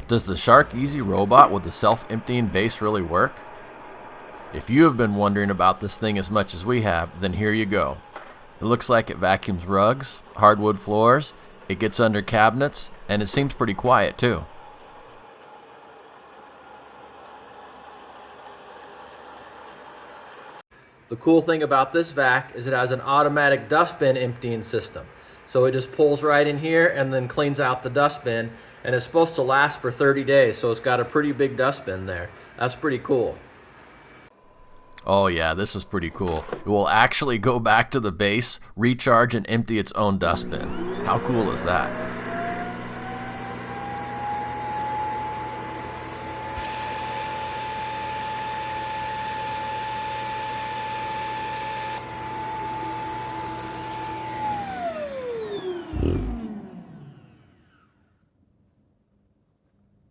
Does the Shark Easy robot with the self-emptying base really work? If you have been wondering about this thing as much as we have, then here you go. It looks like it vacuums rugs, hardwood floors, it gets under cabinets, and it seems pretty quiet too. The cool thing about this vac is it has an automatic dustbin emptying system. So it just pulls right in here and then cleans out the dustbin, and it's supposed to last for 30 days, so it's got a pretty big dustbin there. That's pretty cool. Oh yeah, this is pretty cool. It will actually go back to the base, recharge, and empty its own dustbin. How cool is that?